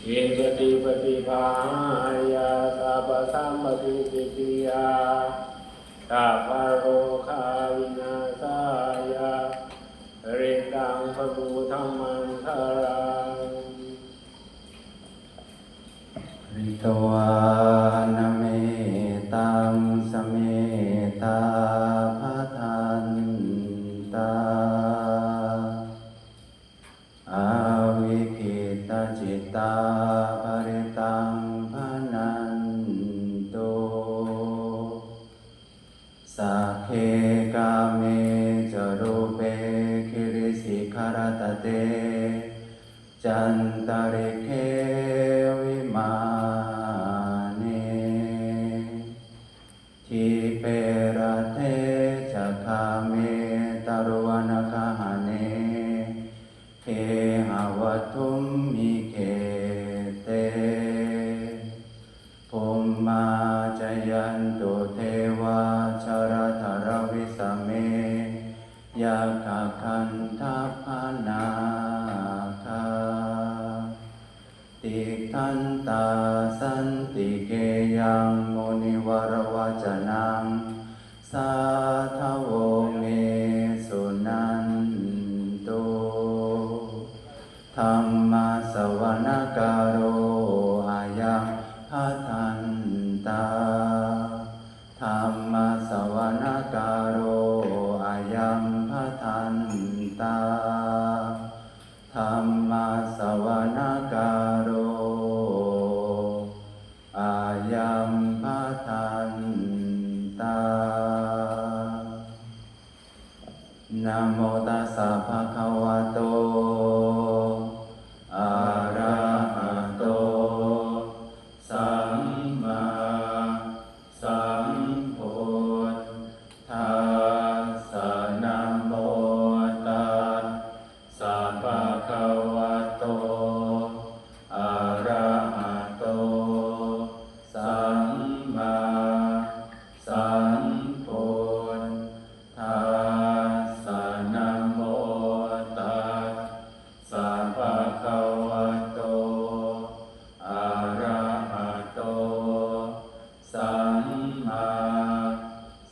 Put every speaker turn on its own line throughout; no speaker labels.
อิสติปฏิภาหายาสัพพสัมปติสิทธิยาสัพพโรคาวินาศายาริตังปตุธัมมังคารัง
ริตวานเมตังสเมตาภะทันตาอาวิคิตจิตตาภริตังภนันตุสัพเพกาเมจรูปเปคิริสิขารตเตจันตริเควิมาเนทิเประเทจะคาเมตรุวนคหาเนเขหาวัตุมมิเขเตภูมมาจยันตุเทวาชรธรวิสเมยาคาคันทัพพนาคาติทันตาสันติเกยังมุนิวรวจนังสาทโวเมสุนันตุธัมมาสวนาการโรอายังพัทันตาธัมมาสวนาการโรอายังพัทันตาธัมมาสวนาการโรอายังพัทันตานะโมตัสสะภะคะวะโตอะระหะโตสัมมาสัมพุทธัสสะนะโมตัสสะภะคะวะโตอะระหะโตสัมมาสัมพุทธัสสะนะโมตัสสะภะคะวะโตอะระหะโตสัมมา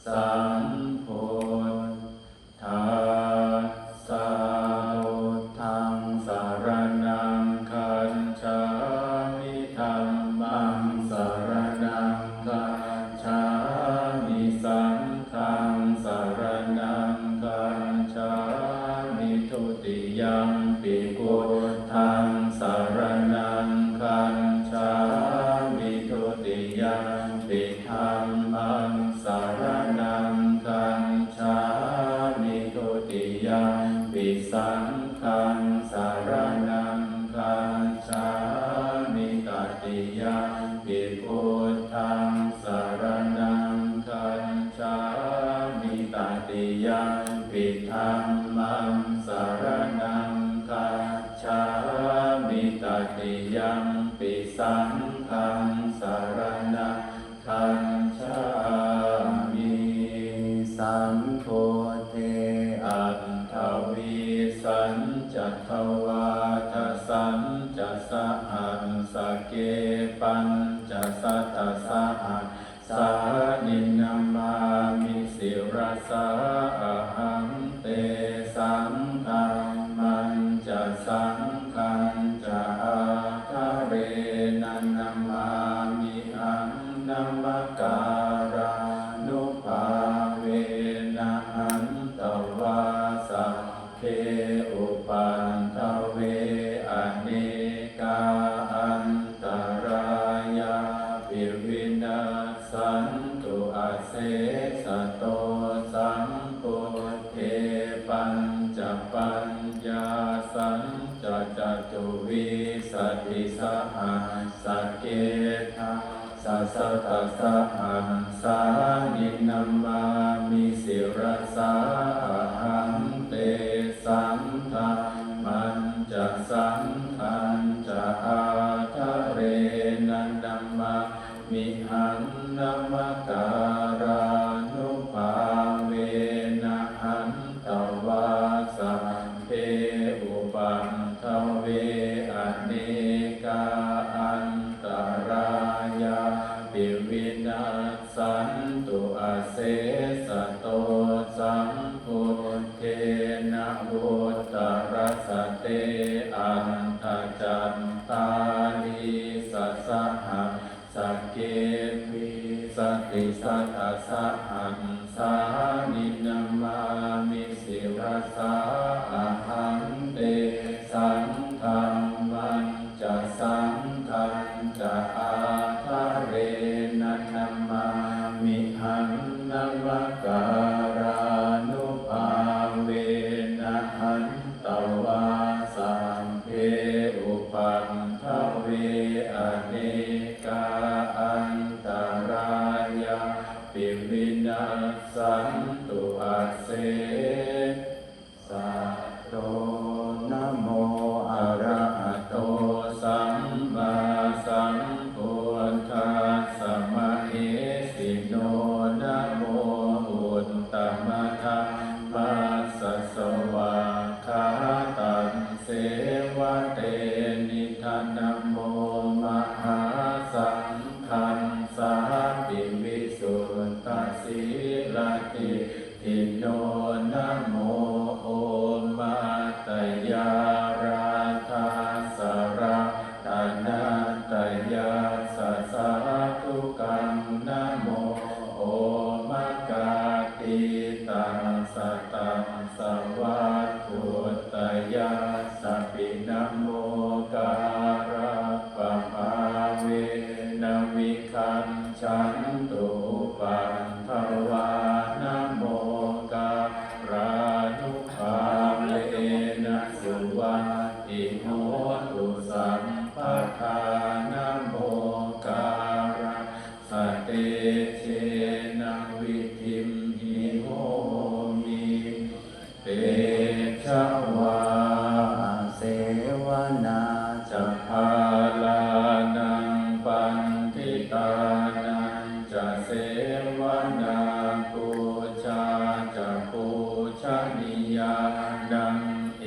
สัมพุทธัสสะพุทธังสรณังคัจฉามิธัมมังสรณังคัจฉามิสังฆังสรณังคัจฉามิทุติยัมปิพุทธังสรณังคัจฉามิทุติยัมปิธัมมังสรณังคัจฉามิทุติยัมปิสังฆังสรณังคัจฉามิตติยัมปิพุทธังสรณังคัจฉามิตติยัมปิธัมมังสรณังคัจฉามิตติยัมปิสังฆังสรณังคัจฉามิสัมโพเทอัตถวิสัญจัตถวาทสัญจัสสะหันสเกปัญจสัตตสหัสสานินามามิสิรสาอะหังเตสังฆังมันจะสังฆังจะอาทะเรนันนามามิอังนัมการานุภาเวนะหันตวาสัพเพอุปันทเวอเนกาอันตรายาปิวินาสันตุอาเสสะโตสัมพุทเทปัญจปัญญาสัญจจตุวิสัตติสหัสเกทาสัสสะตัสสะหันสานินามามิสิรสาอะหังเตสังฆังมันจะสังฆังจะอาทะเรนันนามามิหังนัมการานุภาเวนะหันตวาสัพเพอุปันทเวอเนกา จันตาลีสัสสะหังสักเกวิสติสัตตสะหังสานินามามิสิรสาอะหังเตสังฆังมันจะสังฆังจะอาทะเรนะนามามิหังนวการานุภาเวนะหันตวาสัมเพอุปันทเวอเนกาอันตรายาปิวินัสสันตุอาเสสัตโตนะโมอะระหะโตสัมมาสัมพุทธัสสะมะเอสิโนนะโมอุตตมะธัมมัสสะสวะขาตังเสวะเตนิทานะโมมหาสังฆังสาปิวิสุทธสีลติอิโนนะโมโอมาตยาราธาสระตานาตยาสัสสะทุกังนะโมโอมกาติตังสัตตังสวัสสุตยาสัพพินะโมการะปะภาเวนะวิคันฉันตุปันทวานะโมการานุภาเวนะสุวัตติโหตุสัมปทานะโมการะสะเตเชนะวิธิมหิโหมิเตชะวาเสวนาจะพาลานังปันทิตานังจะเสวนาปูชาจะปูชนียานังเอ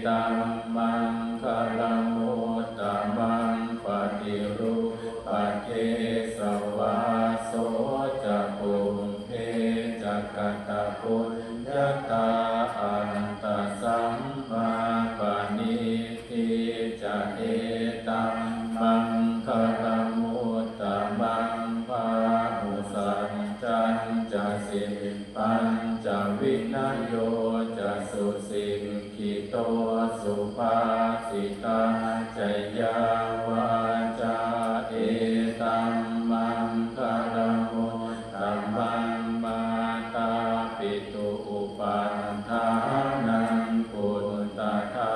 ตัมมังคลมุตตมังปฏิรูปเทสวาโสจะปุเพจะกตปุญญาตาอันตสัมมาปณิทิจะเอตัมมังคลมุตตมังภาหุสัจจันจะสิปัญจวินัยโยจะสุสิงคิโตสุภาสิตาจยาวาจาเอตัมมังคลมุตตมังมาตาปิตุอุปันธานังปุตตะทา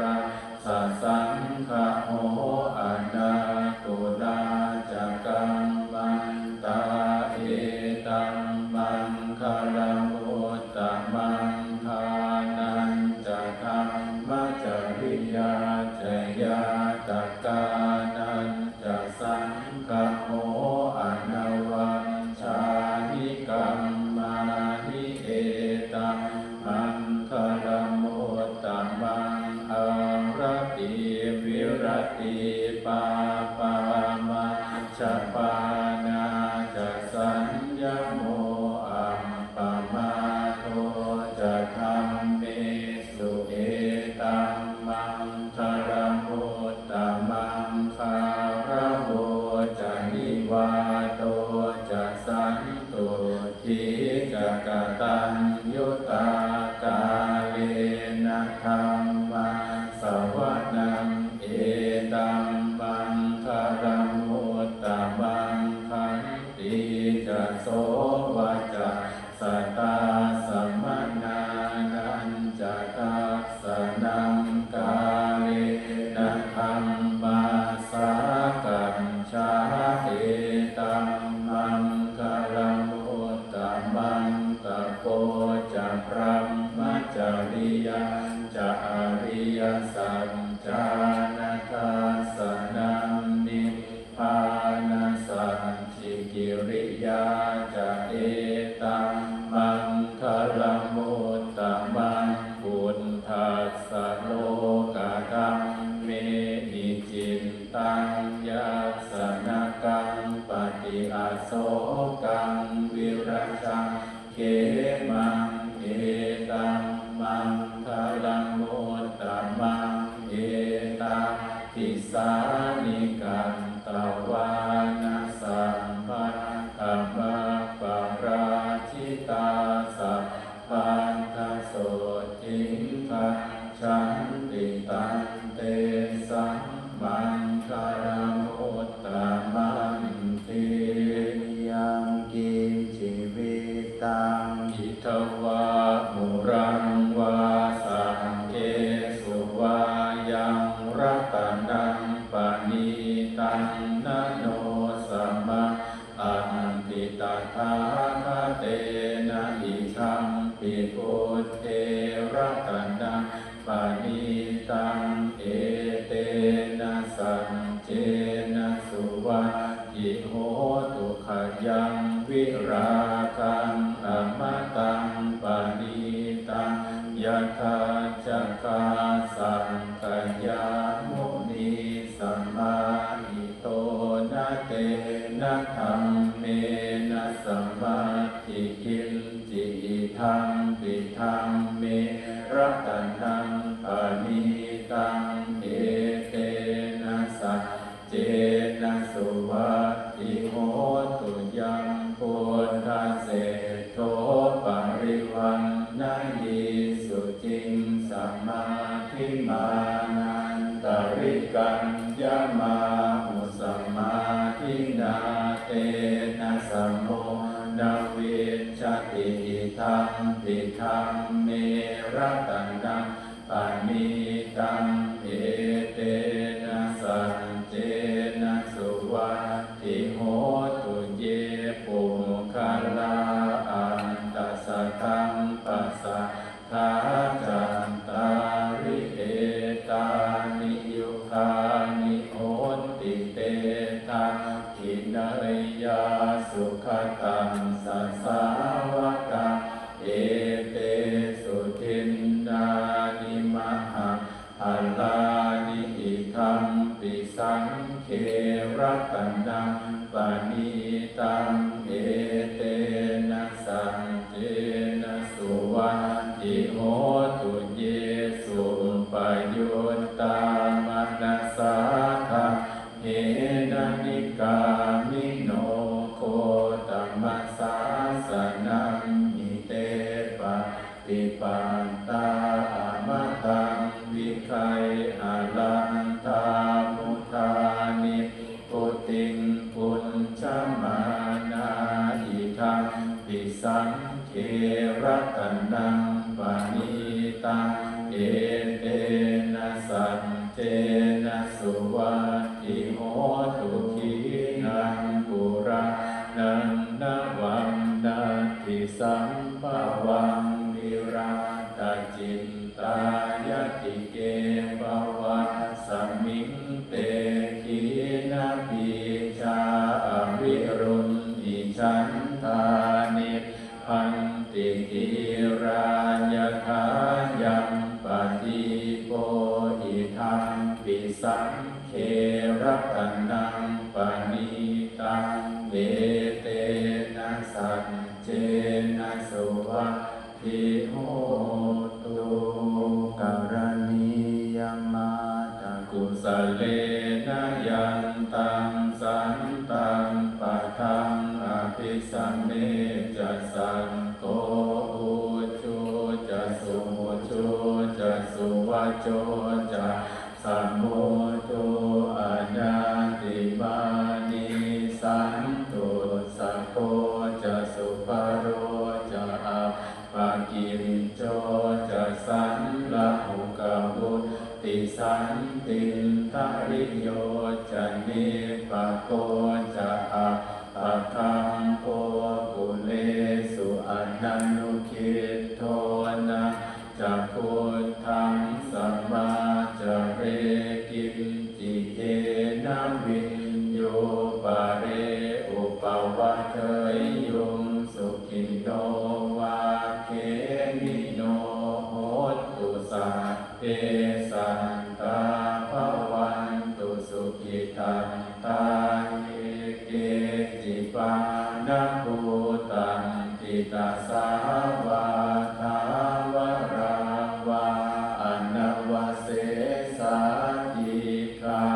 ระสัสสังฆโหอนาตุลาจักกัมมันตาเอตัมมังคลมุตตมังทานันจะธรรมจริยาจยาตกานันจะสังฆโหอนวัญชานิกัมมานิเอตัมมังคลมุตตมังอรติวิรติปาปามาชปานาจะสัญญโมอัมปมาโทจะธรรมเมสุเอตัมมังคลมุตตมังคาระโหจะนิวาโตจะสันตุทิจะกตัญยุตากาเลนะธัมมาสวนังเอตัมมังคลมุตตมังคันติจะโสวะจะสตาสมนานันจะทัสสนังกาเลนะธัมมาสากัญชาเอตัมมังคลมุตตมังตะโพจะพรหมจริยาจะอริยสัจจานัสสนังนิพพานัสสัจจิกิริยาจะเอตัมมังคลมุตตมังพุทธัสสะโลกธัมเมหิจินตังยัสสนกังปฏิอาโศกังวิรัชังเขมังเอตัมมังคลมุตตมังเอตัม ติสานิกันตวานาสัมปันธรรมปาราชิตาสัพพันธโสจิงคังฉันติตันเตสัมมังคารามุตตมันติยังกินชีวิตังอิทวามุรังวาสังเกสุวายังรัตนังปณิตังนะโนสัมมาอันติตถาคเตนะอิทัมปิพุทเทรัตนังปณิตังเอเตนะสัจเจนะสุวัตถิโหตุขยังวิราคังอมตังปณิตังยะถาจักขาสังขยามุนีสัมมาหิโตนะเตนะธัมเมนะสัมมาทิคินจิธัมปิธัมเมรัตนังปณิตังเอเตนะสัจเจนะสุวัตถิโหตุยังพุทธเศรษโธปริวันนะยิสุจิงสัมมาทิมานันตริกัญญมาอุสัมมาทินาเตนะสัมโมนาวิชชติธัมปิธัมเมรัตนังปณิตังเอเตนะสัจเจนะสุวัตถิโหตุเยปุคลาอันตัสสะทังปัสสะทาจันตาริเอตานิยุคานิโหติเตตาขินริยาสุขตังสัสสาวกาเอเตสุทินนานิมหาอัลลานิอิคัมปิสังเครัตนังปณิตังเอเตนะสัจเจนะสุวัตถิโหตุเยสุปยุตตามนัสสาทะเหนะนิกามิโนโคตัมมัสสาสนังมิเตปะปิปันตาอมตังวิคัยอลันตามุทานิปุติงปุญชมานาอิทังปิสังเครัตนังปณิตังเอเตนะสัจเจนะสุวัตถิโหตุขีนังปุรานังนวัมนาติสัมภวังวิราตจินตายติเกภวัสสมิงเตขีนาปิชาอวิรุณอิชันทานิพันติกิราญทายังปฏิโปอิทัมปิสังเครัตนังปณิตังเอเตนะสัจเจนะสุวัตถิโหตุการณียมาตะกุสเลนะยันตังสันตังปะทังอภิสัมเมจะสังโฆอุชุจะสุชุจะสุวัจโจจะสัมโมโตอนาติมานิสันตุสัพโพจะสุภโรจะอัปปะกิริโจจะสันละหุกบุติสันตินทริโยจะนิปะโกจะอัปปะคัมโพกุเลสุอนันนุคิตโทนะจะพุทธังสัมมาจะเรกิมจิเกนะวินโยปะเรอุปวัตเถยยุงสุขิโนวาเคมิโนโหตุสัพเพสันตาภวันตุสุขิตันตาเยเกจิปันนะภูตังติตาสาวาทาวราวาอนวเสสาธิคา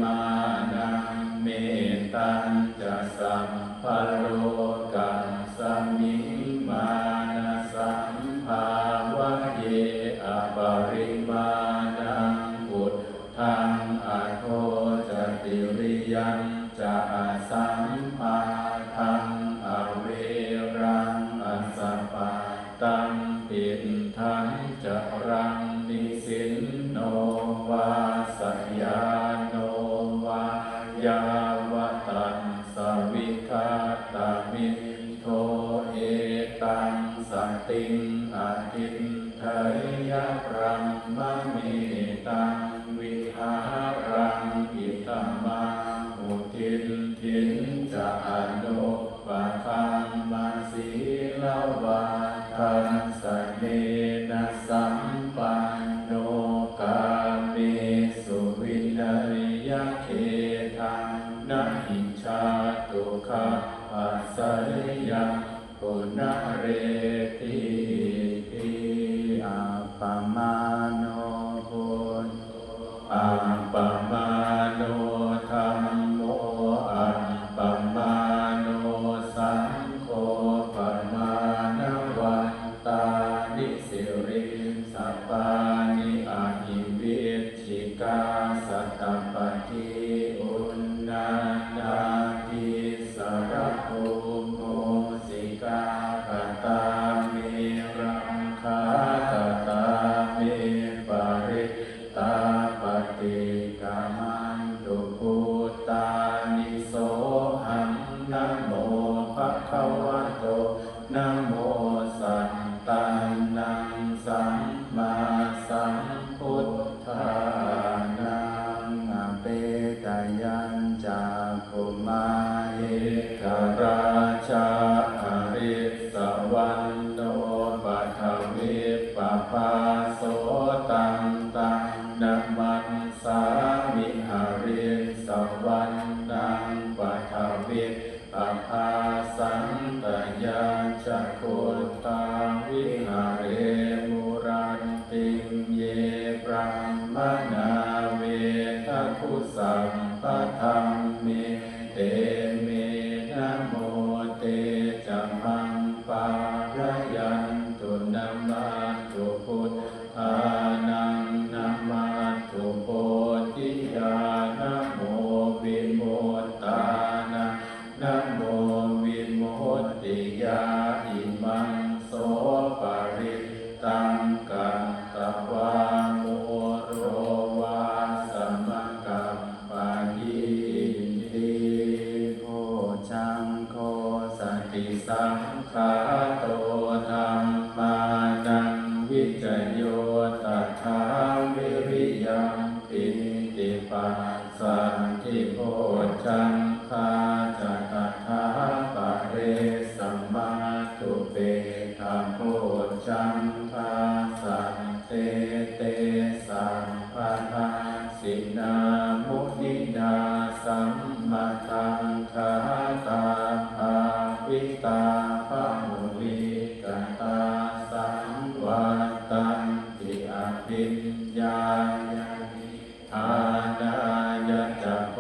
มานังเมตัญจะสัมภโรกัสสมิงมานะสัมภาวะเยอปริมาณังพุทธังอโทจติริยัญจะสัมภาทังอเวรังอสสปะตังปินทังจะรังนิสินโนวาสยาโนวายาวตันสวิคาตามิโทเอตังสติงอทินไทยพรัมมมิตังวิหารังอิตมาอุทินทินจะอนุปะคังมาสีลาวาทันสเนนะสัมปันโนกาเมสุวินัยยะเขทังนะหิชาตุขะปัสสริยังปุณเรติอาปมาโนพุทธอาปมาโนธัมโมอัปปมาโนสังโฆปมาณวันตานิสิริสัพพานิอาหิวิชิกาสัตตปฏิอุณนานาทิสรภูโมสิกาปตาเมรังคาตตาเมปริตาปฏิกามันตุพุตตานิโสหังนะโมภะคะวะโตนะโมสัตตานังสัมมาสัมพุทธานังอเปตยัญจาคุมาเอกราชาอริสวันโนปัทวิปปาโสตังตังนะมัสสามิหริสวันนังปัทวิปปาสันตยาจักขุตาวิหาเรมุรันติเยปรัมมนาเวทคุสัมปะธัมเมเตเมนะโมเตจะมังปาระยันตุนะมาตุพุทธานังนะมาตุโพธิญาณโมวิมุตตานะนะโมวิมุตติยาอิมังโสปาริตังกันตวาโมโรวาสมกัปปะยิติโพชังโคสติสังขาโตธัมมานังวิจโยตัทธาวิริยังปิติปัสสันติโพชังคาจัตถาปะเรสัมมาตุเปธรรมโพชังคาสันเตเตสัมปะทาสินามุนินาสัมมาทังคาตาภาวิตาภามุลิกตาสังวาตันติอภิญญาทานายะจะโพ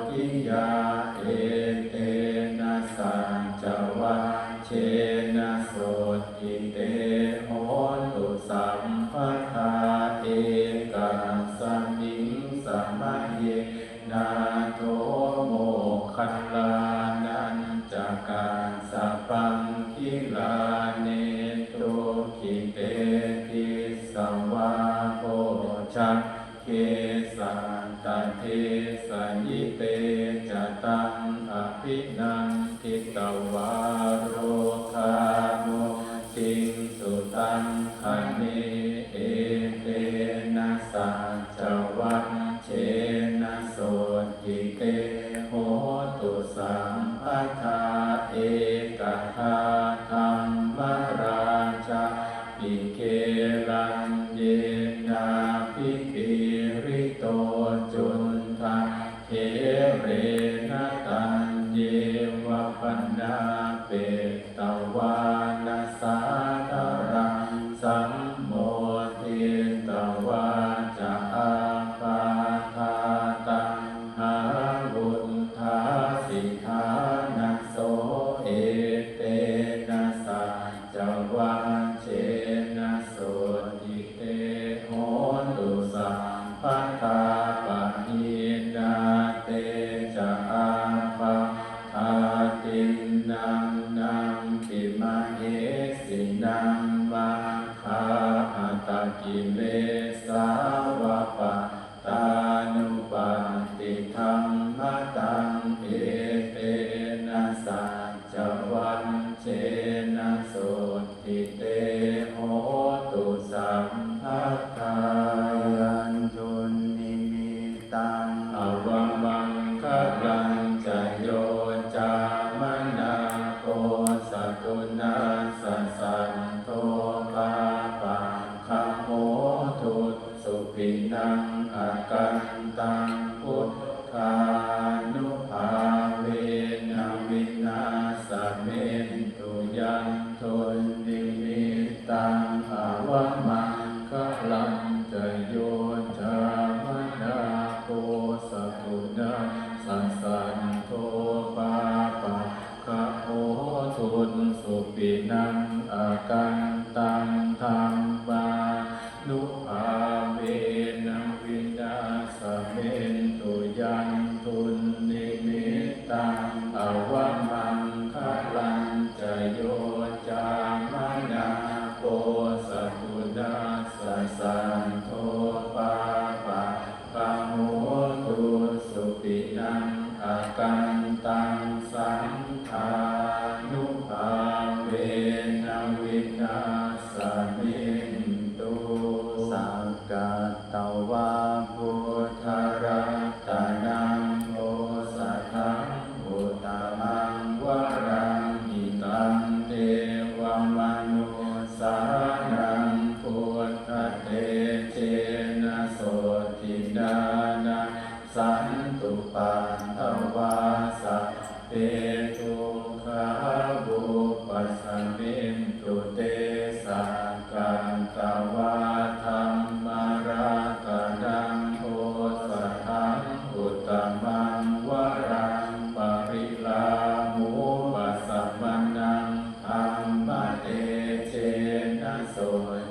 ธิยาเอเตนะสัจจวัชเชนะโสติเตโหตุสัมปทาเอกัสสมิงสัมมาเยนาโทโมคัลลานันจักาสัพพังคิลาเนตุขิเตทิสวาโพชังเคสันตเทสยิเตจตังอภินันทิตวาโรคาโมติงสุตังคเนเอเตนะสัจวัชเชนะโสติเตโหตุสัมปทาเอกทาธัมมราชาปิเกรัญเยนาภิปิริโตจุนทาเทเรนะตัญเยว ตังเอเตนะสัจวันเชนะโสติเตโหตุสัมภัทธายันตุนิมิตังอวังมังคะลังจโยจามนาโกสัตุนาสัสสันโทปาปังคัมโมทุสุปินังอากันตังพุทธานุภาเวนะวินาสเมนตุยันตุนิมิตังอวมังคะลังจโยจามนาโกสัตุนาสัสสันโทปาปังคะโหทุนสุปินังอากันตังธัมมานุภาเวนะวินาสเมนตุยันตุนิมิตังอวมังคะลังจโยจามนาโกสัตุนาสัสสันโทปาปังคะโหตุสุปินังอากันตังสังฆานุภาเวนะวินาสเมนตุสังกัตตวาพุทธรัตนังโอสัทธังอุตตมังวรังอิตังเทวมนุสานังพุทธเตเชนะโสตินานาสันตุปันทวาสัพเพทุกขาบุปัสสมินตุเตสังกันตวาธัมมาราตนังโอสัทธังอุตตมังวรังปริลามุปัสสมนังธัมมเตเชนะโส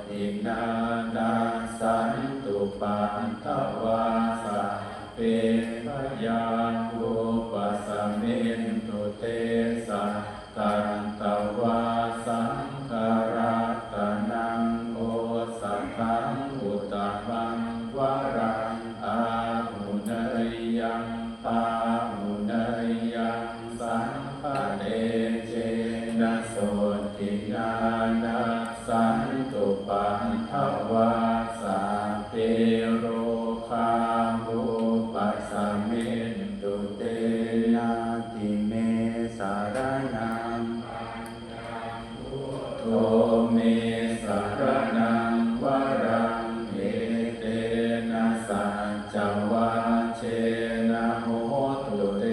ตินานาสันตุปันทวาสัพเพพยานุปัสสมินตุเตสังกันตวาสังฆารัตนังโอสัทธังอุตตมังวรังอาหุเนยยังปาหุเนยยังสังฆเตเจนะโสตินานาสันตุปันทวาสัพเพโรคามุปัสสมินตุเตนาติเมสารนังโทเมสารนังวรังเอเตนะสัจวันเชนะโหตุเต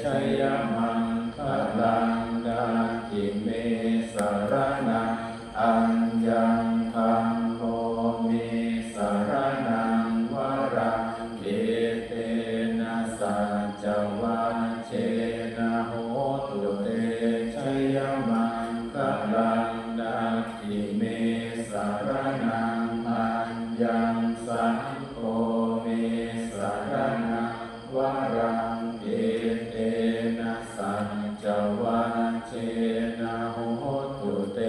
ชยมังคะลังนาติเมสารนังอัญญังธัมโมเมสารนังวรังเอเตนะสัจวันเชนะโหตุเตชยมังคะลังนาติเมสารนังอัญญังสังโฆเมสารนังวรังเอเตนะสัจวันเชนะโหตุเต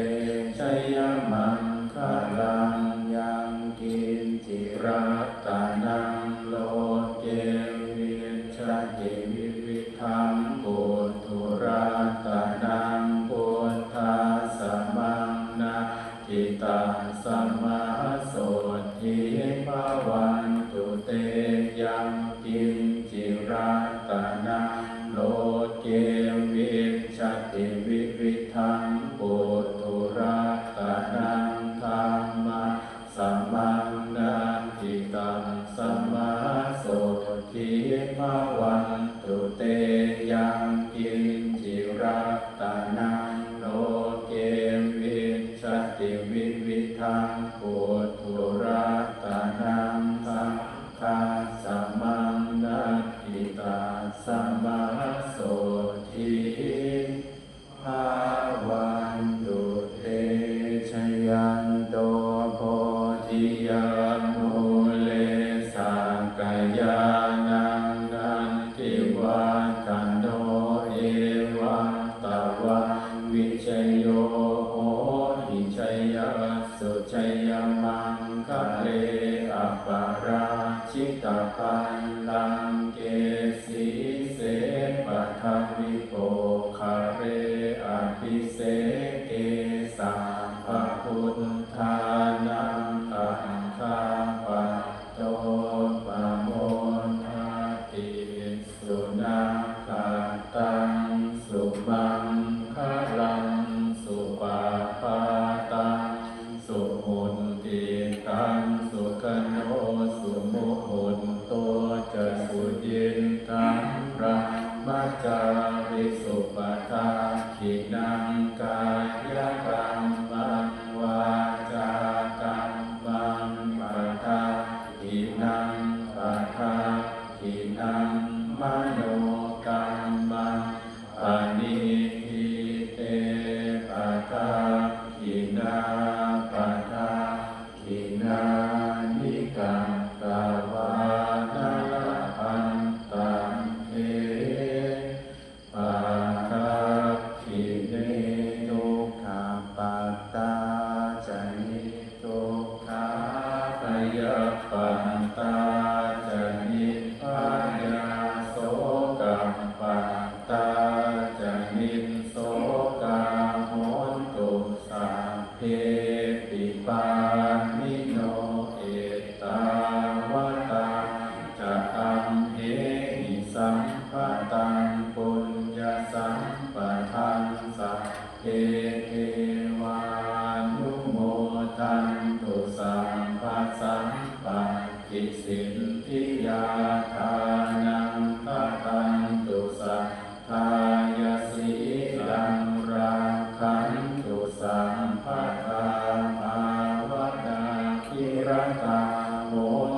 ชยมังคะลังยังกินจิรัตนังโลเกวิชติวิวิธังปุถุรัตนังพุทธาสมังนาทิตังสมาโสทิภวันตุเตยังกินจิรัตนังโลเกวิชติวิวิธังปุถุรัตนังธัมมาสัมมังนาทิตังสมาโสทิภวันตุเตยังกินจิรัตนังโลเกวิชติวิวิธังปุถุรัตนังธัมมาสัมมังนาทิตังสมาโสทิภวันตุเตชยันโตโพธิยามุเลสังกายานังนันทิวากันโนเอวังตวังวิชโยโหหิชยสุชยมังคะเลอปาราชิตปันลังเกสีส ปะตังปุญญสัมปทังสัพเพเทวานุโมทันตุสัมปะสัมปะกิสิทธิยาทานังตะตันตุสัทธายสีลังราคันตุสัมปะทาภาวนา ทิรตาโห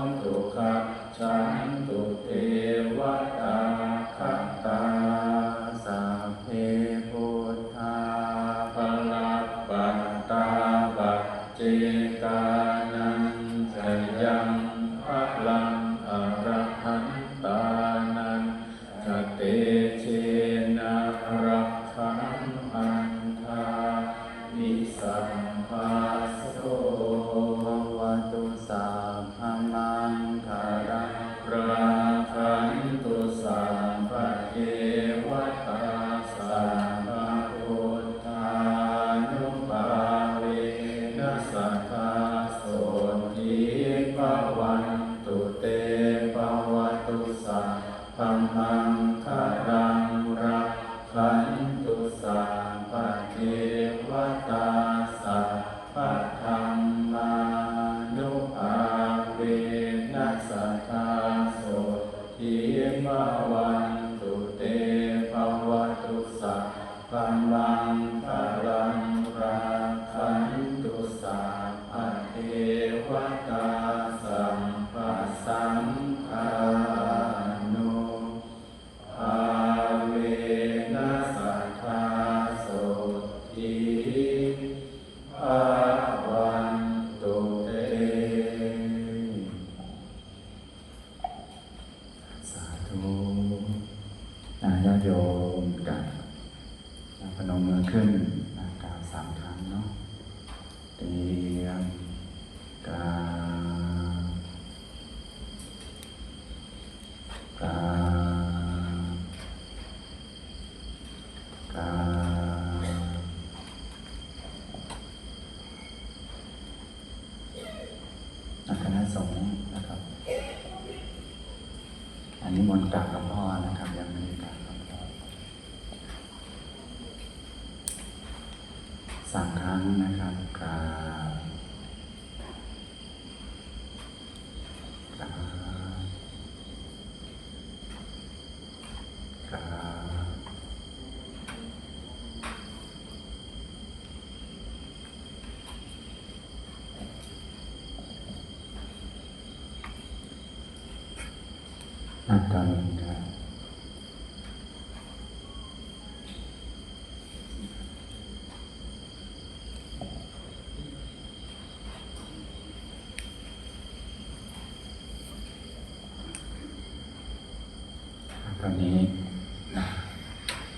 นตุขัจฉันตุเทวตาคัตตาสัพเพพุทธาภลัพปัตตาปัจเจกานังสยังพลังอรหันตานังสเตเชนะรักขังอันธานิสัมปัสโสวัตุสัพพมังคารังราคันตุสัพพะเทวตาสัพพะพุทธานุภาเวนัสสัทธาโสทิภวันตุเตภวตุสัพพมังคารังราคันตุสัพพะเทวตาสัพพะธัมมานุภาเวนัสสัทธาโสทิภวันตุเตภวตุสัพพมังคารังราคันตุสัพพะเทวตาสัมปะสังฆานุภาเวนัสสัทธาโสทิภวันตุเตสาธุญาติโยมกับพนมมือขึ้นกล่าว3 ครั้งเนาะเตรียมกล่าวกล่าวกล่าวคณะสงฆ์นะครับอันนี้มนต์กราบหลวงพ่อนะครับยังไม่ได้กราบหลวงพ่อ3 ครั้งนะครับกราบกราบกราบตอนนี้